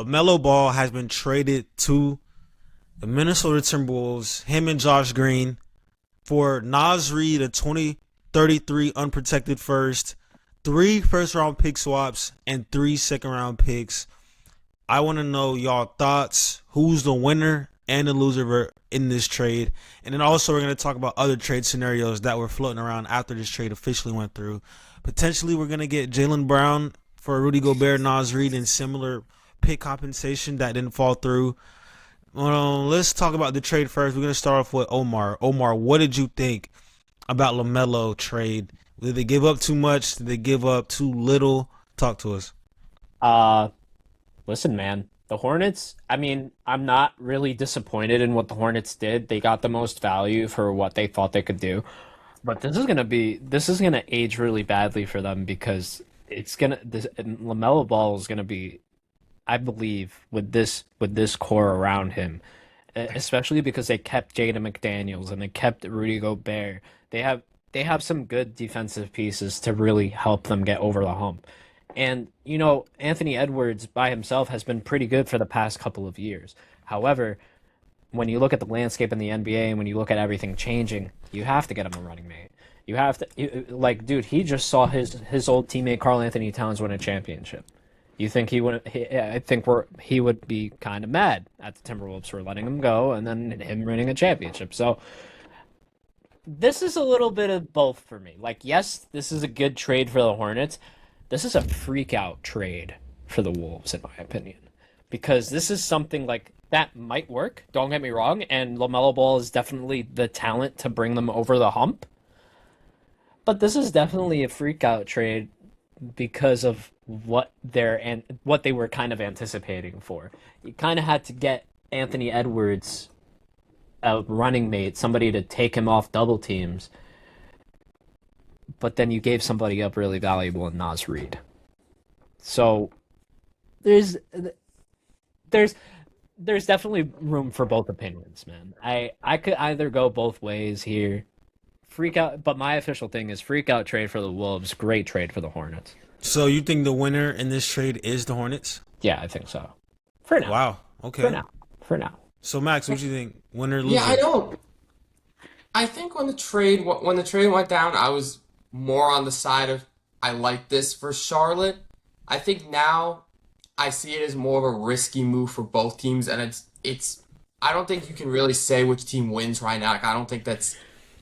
Lamelo Ball has been traded to the Minnesota Timberwolves, him and Josh Green, for Naz Reid, a 2033 unprotected first, 3 first-round pick swaps, and 3 second-round picks. I want to know y'all thoughts. Who's the winner and the loser in this trade? And then also we're going to talk about other trade scenarios that were floating around after this trade officially went through. Potentially we're going to get Jaylen Brown for Rudy Gobert, Naz Reid, and similar pick compensation that didn't fall through. Let's talk about the trade first. We're going to start off with Omar. Omar, what did you think about LaMelo trade? Did they give up too much? Did they give up too little? Talk to us. Listen, man, the Hornets, I mean, I'm not really disappointed in what the Hornets did. They got the most value for what they thought they could do. But this is gonna age really badly for them because LaMelo Ball is gonna be, I believe, with this core around him, especially because they kept Jaden McDaniels and they kept Rudy Gobert. They have some good defensive pieces to really help them get over the hump. And, Anthony Edwards by himself has been pretty good for the past couple of years. However, when you look at the landscape in the NBA and when you look at everything changing, you have to get him a running mate. You have to, dude, he just saw his old teammate Karl Anthony Towns win a championship. You think he would? I think he would be kind of mad at the Timberwolves for letting him go and then him winning a championship. So this is a little bit of both for me. Yes, this is a good trade for the Hornets. This is a freak out trade for the Wolves, in my opinion, because this is something that might work. Don't get me wrong, and LaMelo Ball is definitely the talent to bring them over the hump. But this is definitely a freak out trade because of what they were kind of anticipating for. You kind of had to get Anthony Edwards a running mate, somebody to take him off double teams. But then you gave somebody up really valuable in Naz Reid. So there's definitely room for both opinions, man. I could either go both ways here. Freak out, but my official thing is freak out trade for the Wolves, great trade for the Hornets. So you think the winner in this trade is the Hornets? Yeah, I think so. For now. Wow. Okay. For now. So Max, what do you think? Winner, loser? Yeah, I think when the trade went down, I was more on the side of I like this for Charlotte. I think now I see it as more of a risky move for both teams, and it's I don't think you can really say which team wins right now. I don't think that's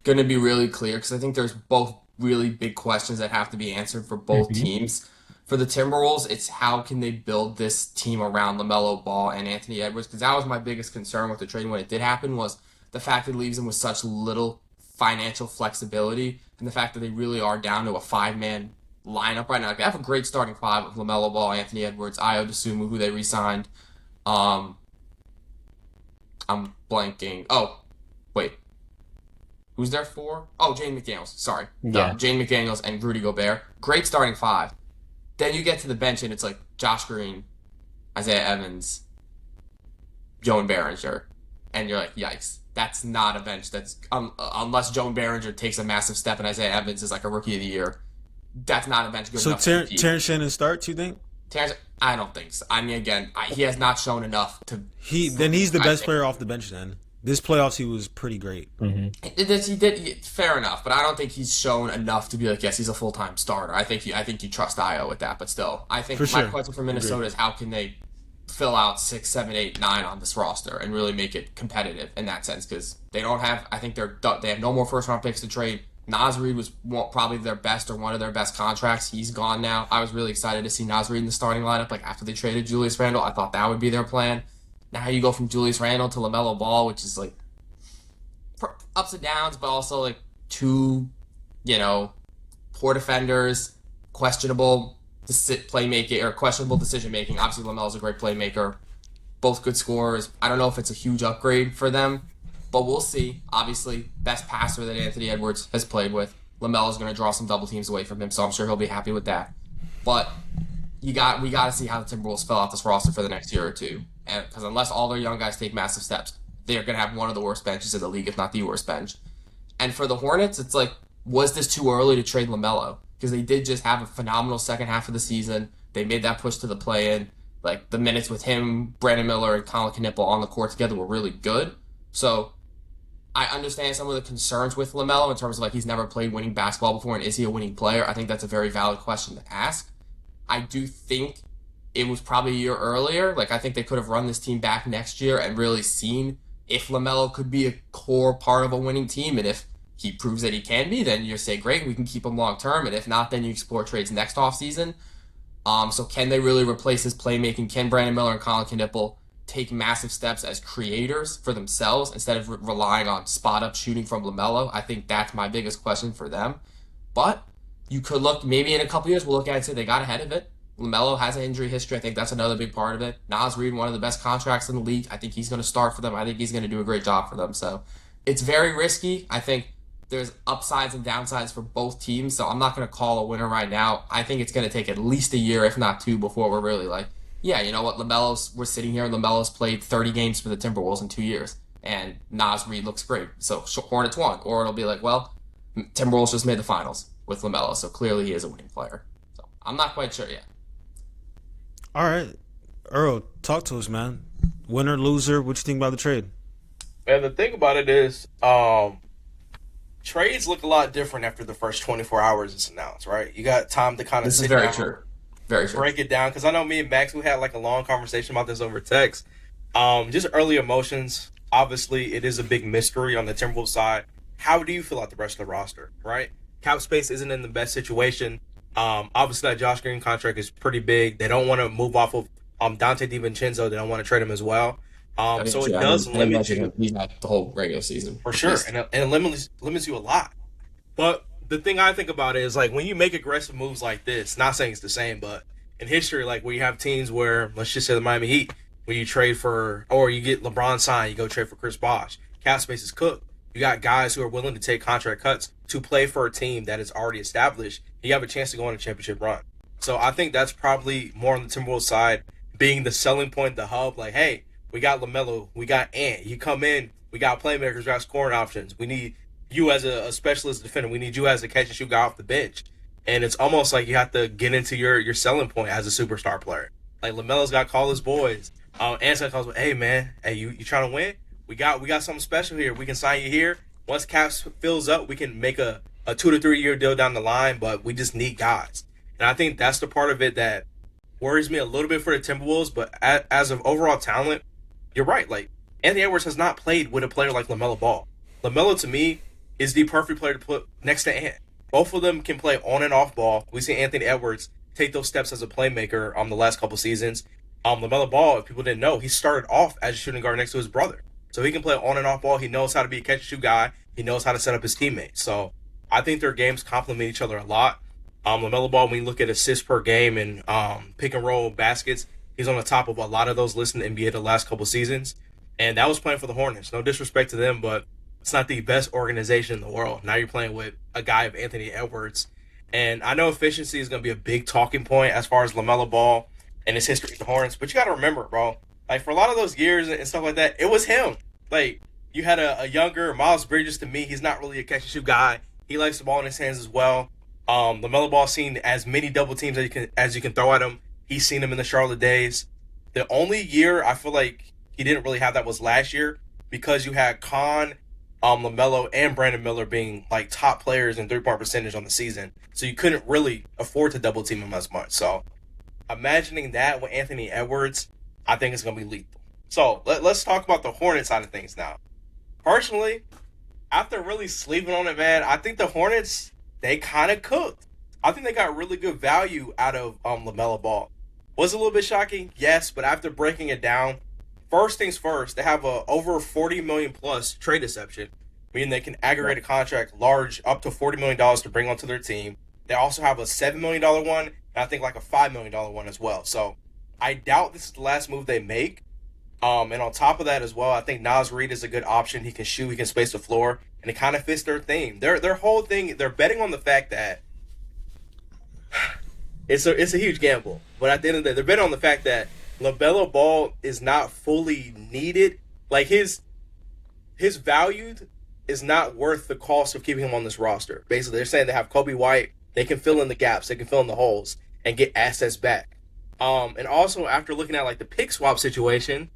going to be really clear because I think there's both really big questions that have to be answered for both teams. For the Timberwolves, it's how can they build this team around LaMelo Ball and Anthony Edwards, because that was my biggest concern with the trade when it did happen, was the fact that it leaves them with such little financial flexibility and the fact that they really are down to a 5-man lineup right now. They have a great starting 5 with LaMelo Ball, Anthony Edwards, Ayo Dosunmu, who they re-signed. I'm blanking. Oh, wait. Who's there for? Oh, Jaden McDaniels. Sorry. Yeah. Jaden McDaniels and Rudy Gobert. Great starting 5. Then you get to the bench and it's like Josh Green, Isaiah Evans, Joan Behringer. And you're like, yikes. That's not a bench that's... unless Joan Behringer takes a massive step and Isaiah Evans is like a rookie of the year. That's not a bench good enough. So Terrence Shannon starts, you think? I don't think so. I mean, again, he has not shown enough to... Then he's the best player off the bench then. This playoffs, he was pretty great. He did fair enough, but I don't think he's shown enough to be like, yes, he's a full-time starter. I think you trust Ayo with that, but still, I think my question for Minnesota is how can they fill out 6, 7, 8, 9 on this roster and really make it competitive in that sense, because they don't have. I think they have no more first-round picks to trade. Naz Reid was probably their best or one of their best contracts. He's gone now. I was really excited to see Naz Reid in the starting lineup. After they traded Julius Randle, I thought that would be their plan. Now you go from Julius Randle to LaMelo Ball, which is ups and downs, but also two, poor defenders, questionable playmaking or questionable decision making. Obviously, LaMelo's a great playmaker. Both good scorers. I don't know if it's a huge upgrade for them, but we'll see. Obviously, best passer that Anthony Edwards has played with. LaMelo's going to draw some double teams away from him, so I'm sure he'll be happy with that. But we got to see how the Timberwolves fill out this roster for the next year or two. Because unless all their young guys take massive steps, they're going to have one of the worst benches in the league, if not the worst bench. And for the Hornets, it's was this too early to trade LaMelo? Because they did just have a phenomenal second half of the season. They made that push to the play-in. Like, the minutes with him, Brandon Miller, and Colin Knippel on the court together were really good. So I understand some of the concerns with LaMelo in terms of, like, he's never played winning basketball before, and is he a winning player? I think that's a very valid question to ask. I do think it was probably a year earlier. Like, I think they could have run this team back next year and really seen if LaMelo could be a core part of a winning team, and if he proves that he can be, then you say, great, we can keep him long term, and if not, then you explore trades next offseason. So can they really replace his playmaking? Can Brandon Miller and Colin Knippel take massive steps as creators for themselves instead of relying on spot-up shooting from LaMelo? I think that's my biggest question for them. But you could look, maybe in a couple years, we'll look at it and say they got ahead of it. LaMelo has an injury history. I think that's another big part of it. Naz Reid, one of the best contracts in the league. I think he's going to start for them. I think he's going to do a great job for them. So it's very risky. I think there's upsides and downsides for both teams. So I'm not going to call a winner right now. I think it's going to take at least a year, if not two, before we're really like, yeah, you know what, we're sitting here and LaMelo's played 30 games for the Timberwolves in 2 years. And Naz Reid looks great. So Hornets won. Or it'll be like, well, Timberwolves just made the finals with LaMelo. So clearly he is a winning player. So I'm not quite sure yet. All right. Earl, talk to us, man. Winner, loser, what you think about the trade? And the thing about it is, trades look a lot different after the first 24 hours is announced, right? You got time to kind of sit down. This is very true. Very true. Break it down, because I know me and Max, we had like a long conversation about this over text. Just early emotions. Obviously, it is a big mystery on the Timberwolves side. How do you feel about the rest of the roster, right? Cap space isn't in the best situation. Obviously, that Josh Green contract is pretty big. They don't want to move off of Dante DiVincenzo. They don't want to trade him as well. So it does limit you. He's not the whole regular season. For sure, and it limits you a lot. But the thing I think about is, like, when you make aggressive moves like this, not saying it's the same, but in history, like, where you have teams where, let's just say the Miami Heat, when you trade for, or you get LeBron signed, you go trade for Chris Bosh. Cap space is cooked. You got guys who are willing to take contract cuts to play for a team that is already established. You have a chance to go on a championship run. So I think that's probably more on the Timberwolves side, being the selling point, the hub. Like, hey, we got LaMelo, we got Ant. You come in, we got playmakers, we got scoring options. We need you as a specialist defender. We need you as a catch and shoot guy off the bench. And it's almost like you have to get into your selling point as a superstar player. Like, LaMelo's got to call his boys. Ant's got to call his, hey, man, hey, you trying to win? We got something special here. We can sign you here. Once cap fills up, we can make a 2 to 3 year deal down the line, but we just need guys. And I think that's the part of it that worries me a little bit for the Timberwolves. But as of overall talent, you're right. Like, Anthony Edwards has not played with a player like LaMelo Ball. LaMelo, to me, is the perfect player to put next to Ant. Both of them can play on and off ball. We see Anthony Edwards take those steps as a playmaker the last couple seasons. LaMelo Ball, if people didn't know, he started off as a shooting guard next to his brother. So he can play on and off ball. He knows how to be a catch-and-shoot guy. He knows how to set up his teammates. So I think their games complement each other a lot. LaMelo Ball, when you look at assists per game and pick-and-roll baskets, he's on the top of a lot of those lists in the NBA the last couple seasons. And that was playing for the Hornets. No disrespect to them, but it's not the best organization in the world. Now you're playing with a guy of Anthony Edwards. And I know efficiency is going to be a big talking point as far as LaMelo Ball and his history with the Hornets. But you got to remember, bro, like, for a lot of those years and stuff like that, it was him. Like, you had a younger Miles Bridges. To me, he's not really a catch-and-shoot guy. He likes the ball in his hands as well. LaMelo Ball seen as many double teams as you can throw at him. He's seen him in the Charlotte days. The only year I feel like he didn't really have that was last year, because you had Khan, LaMelo, and Brandon Miller being like top players in three-point percentage on the season. So you couldn't really afford to double team him as much. So imagining that with Anthony Edwards, I think it's going to be lethal. So let's talk about the Hornets side of things now. Personally, after really sleeping on it, man, I think the Hornets, they kind of cooked. I think they got really good value out of LaMelo Ball. Was a little bit shocking, yes, but after breaking it down, first things first, they have a over $40 million plus trade exception, meaning they can aggregate a contract large up to $40 million to bring onto their team. They also have a $7 million one, and I think like a $5 million one as well. So I doubt this is the last move they make. And on top of that as well, I think Naz Reid is a good option. He can shoot, he can space the floor, and it kind of fits their theme. Their whole thing, they're betting on the fact that it's a huge gamble. But at the end of the day, they're betting on the fact that LaMelo Ball is not fully needed. Like, his value is not worth the cost of keeping him on this roster. Basically, they're saying they have Kobe White. They can fill in the gaps. They can fill in the holes and get assets back. And also after looking at like the pick swap situation,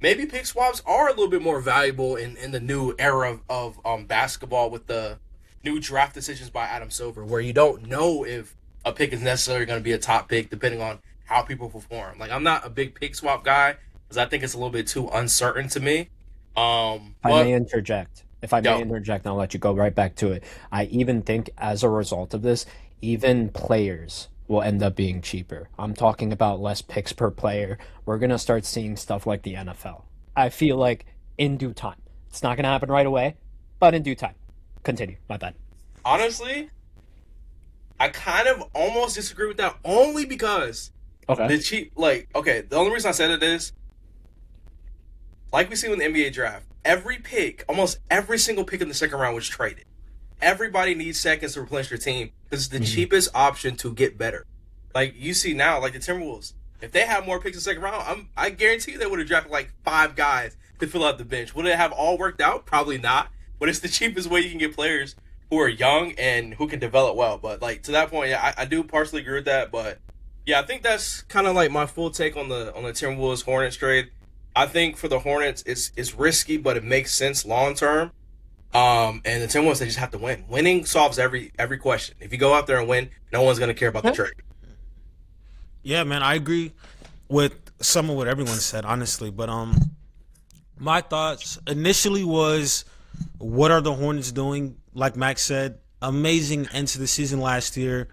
maybe pick swaps are a little bit more valuable in the new era of basketball with the new draft decisions by Adam Silver, where you don't know if a pick is necessarily going to be a top pick depending on how people perform. Like, I'm not a big pick swap guy because I think it's a little bit too uncertain to me. If I may interject, and I'll let you go right back to it. I even think as a result of this, even players will end up being cheaper. I'm talking about less picks per player. We're going to start seeing stuff like the NFL. I feel like in due time. It's not going to happen right away, but in due time. Continue. My bad. Honestly, I kind of almost disagree with that only because the only reason I said it is, like we see in the NBA draft, almost every single pick in the second round was traded. Everybody needs seconds to replenish their team because it's the cheapest option to get better. Like you see now, like the Timberwolves, if they had more picks in the second round, I guarantee you they would have drafted like 5 guys to fill out the bench. Would it have all worked out? Probably not. But it's the cheapest way you can get players who are young and who can develop well. But like to that point, yeah, I do partially agree with that. But yeah, I think that's kind of like my full take on the Timberwolves Hornets trade. I think for the Hornets, it's risky, but it makes sense long term. And the Timberwolves, they just have to win. Winning solves every question. If you go out there and win, no one's going to care about the trade. Yeah, man, I agree with some of what everyone said, honestly. But my thoughts initially was, what are the Hornets doing? Like Max said, amazing end to the season last year.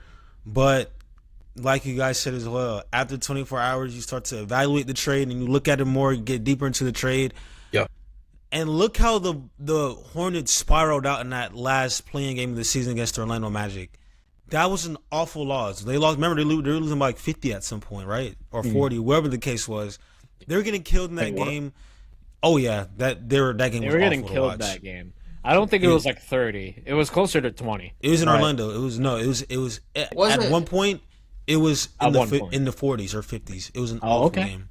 But like you guys said as well, after 24 hours, you start to evaluate the trade and you look at it more, you get deeper into the trade. Yeah. And look how the Hornets spiraled out in that last playing game of the season against the Orlando Magic. That was an awful loss. They lost. Remember, they were losing by like 50 at some point, right? Or 40, wherever the case was. They were getting killed in that game. Oh yeah, that game was awful. They were getting killed that game. I don't think it was like 30. It was closer to 20. It was in Orlando. It was at one point. It was in the 40s or 50s. It was an awful game.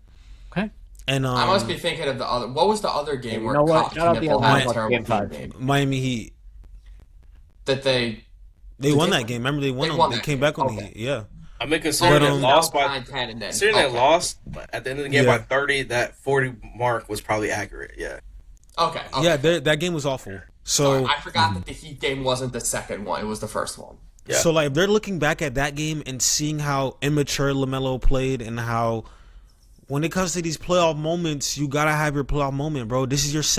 Okay. And I must be thinking of the other. What was the other game where Miami Heat? That they won that game. Remember, they won. They came back on the Heat. Yeah. I mean, considering they lost at the end of the game by 30, that 40 mark was probably accurate. Yeah. Okay. Yeah, that game was awful. So I forgot that the Heat game wasn't the second one; it was the first one. Yeah. So like, they're looking back at that game and seeing how immature LaMelo played and how, when it comes to these playoff moments, you gotta have your playoff moment, bro. This is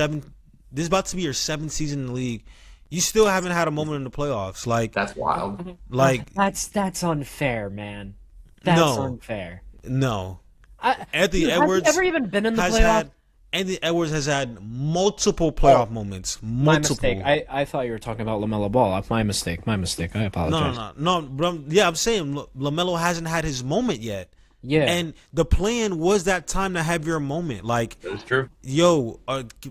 about to be your 7th season in the league. You still haven't had a moment in the playoffs. Like, that's wild. Like, that's unfair, man. That's unfair. No. Anthony Edwards ever even been in the playoffs? Anthony Edwards has had multiple playoff moments. Multiple. My mistake. I thought you were talking about Lamelo Ball. My mistake. I apologize. No. But I'm saying Lamelo hasn't had his moment yet. Yeah. And the plan was that time to have your moment. Like, that's true. Yo,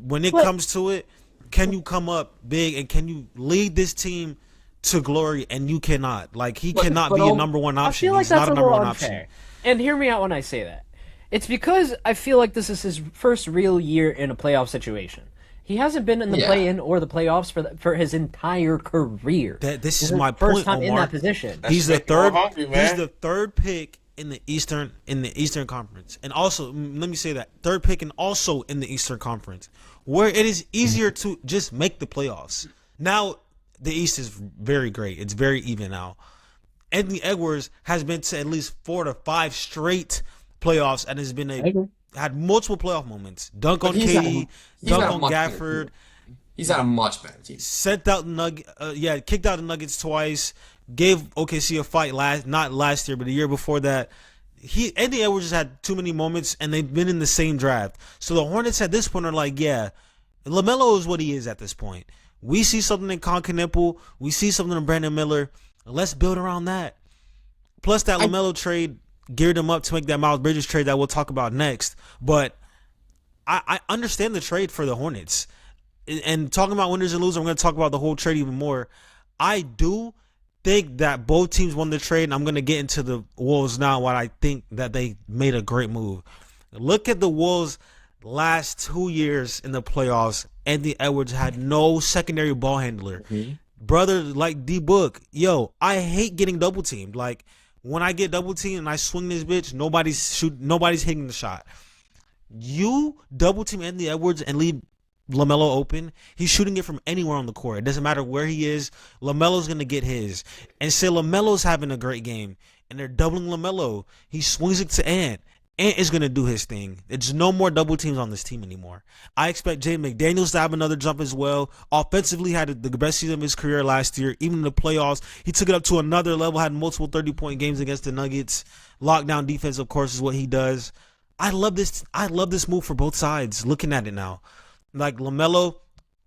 when it comes to it, can you come up big and can you lead this team to glory? And you cannot. Like, he cannot be a number one option. I feel like He's not a number one option. And hear me out when I say that. It's because I feel like this is his first real year in a playoff situation. He hasn't been in the play-in or the playoffs for his entire career. This is my point, first time Omar. in that position. He's the third. He's the third pick in the Eastern Conference, and also let me say that third pick and also in the Eastern Conference, where it is easier to just make the playoffs. Now the East is very great; it's very even now. Anthony Edwards has been to at least 4 to 5 straight playoffs and has been had multiple playoff moments. Dunk on KD, dunk on Gafford. He's had a much better team. Kicked out the Nuggets twice. Gave OKC a fight not last year, but the year before that. Anthony Edwards just had too many moments, and they've been in the same draft. So the Hornets at this point are like, yeah, LaMelo is what he is at this point. We see something in Conconnipple. We see something in Brandon Miller. Let's build around that. Plus that LaMelo trade geared him up to make that Miles Bridges trade that we'll talk about next. But I understand the trade for the Hornets. And talking about winners and losers, I'm going to talk about the whole trade even more. I do think that both teams won the trade, and I'm going to get into the Wolves now, why I think that they made a great move. Look at the Wolves' last 2 years in the playoffs. Anthony Edwards had no secondary ball handler. Mm-hmm. Brother, like D-Book, yo, I hate getting double teamed. Like, when I get double teamed and I swing this bitch, nobody's hitting the shot. You double team Anthony Edwards and leave LaMelo open, he's shooting it from anywhere on the court. It doesn't matter where he is. LaMelo's going to get his. And say LaMelo's having a great game and they're doubling LaMelo. He swings it to Ant. Ant is going to do his thing. There's no more double teams on this team anymore. I expect Jaden McDaniels to have another jump as well. Offensively, had the best season of his career last year. Even in the playoffs, he took it up to another level, had multiple 30-point games against the Nuggets. Lockdown defense, of course, is what he does. I love this move for both sides, looking at it now. Like LaMelo,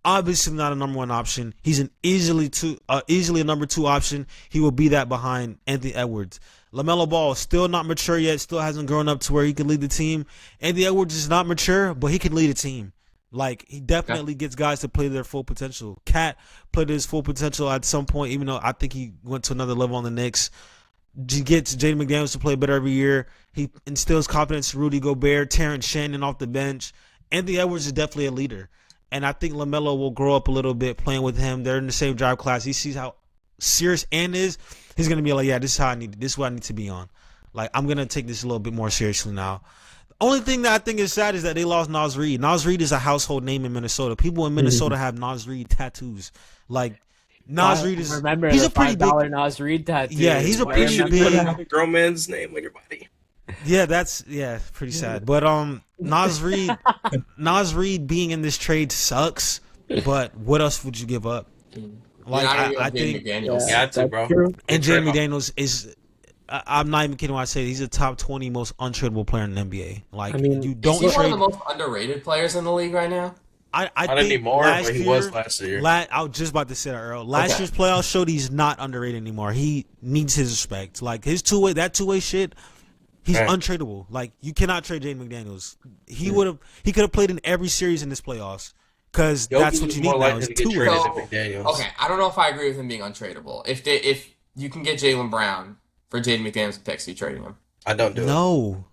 obviously not a number one option. He's an easily a number two option. He will be that behind Anthony Edwards. LaMelo Ball still not mature yet. Still hasn't grown up to where he can lead the team. Anthony Edwards is not mature, but he can lead a team. Like he definitely gets guys to play their full potential. Cat played his full potential at some point, even though I think he went to another level on the Knicks. He gets Jaden McDaniels to play better every year. He instills confidence in Rudy Gobert, Terrence Shannon off the bench. Anthony Edwards is definitely a leader. And I think LaMelo will grow up a little bit playing with him. They're in the same drive class. He sees how serious Ant is. He's going to be like, yeah, this is what I need to be on. Like, I'm going to take this a little bit more seriously now. The only thing that I think is sad is that they lost Naz Reid. Naz Reid is a household name in Minnesota. People in Minnesota have Naz Reid tattoos. Like, Naz Reid is he's a pretty big Naz Reid tattoo. Yeah, he's a pretty big a grown man's name on your body. Yeah, that's pretty sad. But Naz Reid being in this trade sucks. But what else would you give up? Like I think, bro. And Jaden McDaniels is. I'm not even kidding when I say he's a top 20 most untradeable player in the NBA. Like, you don't is he trade. One of the most underrated players in the league right now? I not think anymore, but he was last year. I was just about to say that, Earl. Last year's playoffs showed he's not underrated anymore. He needs his respect. Like his two-way shit, he's untradeable. Like you cannot trade Jaden McDaniels. He could have played in every series in this playoffs because that's what you need now. Is two-way. Okay, I don't know if I agree with him being untradeable. If you can get Jaylen Brown for Jaden McDaniels picks, you trading him? I don't do it. No.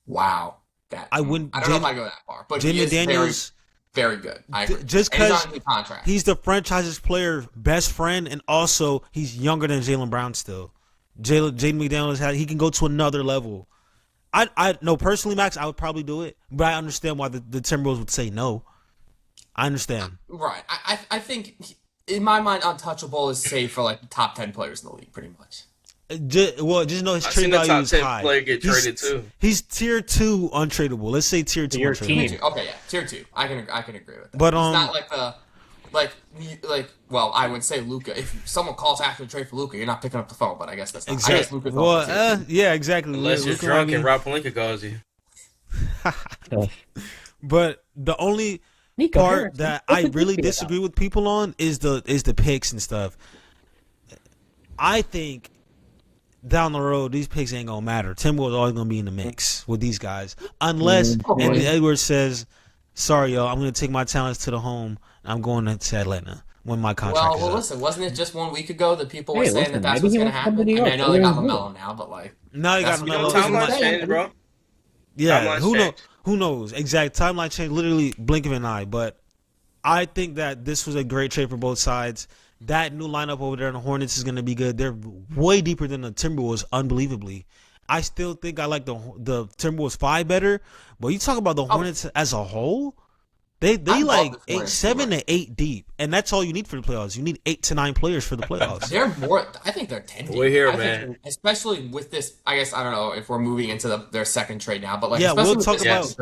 Wow. I wouldn't. I don't know if I go that far, but Jaden he is McDaniels. Very good. I agree. Just because he's the franchise's player, best friend, and also he's younger than Jaylen Brown still. Jaden McDaniels he can go to another level. I know personally, Max, I would probably do it, but I understand why the Timberwolves would say no. I understand. Right. I think in my mind, untouchable is safe for like the top 10 players in the league, pretty much. Just know his trade value is high. Player get traded too. He's tier 2 untradeable. Let's say tier 2 untradeable. Okay, yeah, tier 2. I can agree with that. But it's not like well, I would say Luka. If someone calls after the trade for Luka, you're not picking up the phone. But I guess that's not. Exactly. I guess Luka's yeah, exactly. Unless you're drunk and Rob Pelinka calls you. But the only part that I really disagree with people on is the picks and stuff. I think down the road, these picks ain't gonna matter. Timberwolves always gonna be in the mix with these guys, unless Anthony Edwards says, "Sorry, y'all, I'm gonna take my talents to the home. And I'm going to Atlanta when my contract is up." Well, listen, wasn't it just 1 week ago that people were saying that that's what's gonna happen? I mean, I know they got LaMelo now, but like now they got LaMelo. Timeline change, bro. Yeah, who knows? Exact timeline change, literally blink of an eye. But I think that this was a great trade for both sides. That new lineup over there in the Hornets is going to be good. They're way deeper than the Timberwolves, unbelievably. I still think I like the Timberwolves 5 better. But you talk about the Hornets as a whole, they like 7 to 8 deep, and that's all you need for the playoffs. You need 8 to 9 players for the playoffs. They're more. I think they're 10 deep. We're here, man. Especially with this, I guess I don't know if we're moving into their second trade now, but like we'll talk about.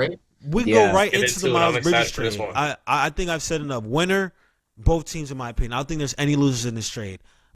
We go right into the Miles Bridges trade. I think I've said enough. Winner. Both teams, in my opinion. I don't think there's any losers in this trade.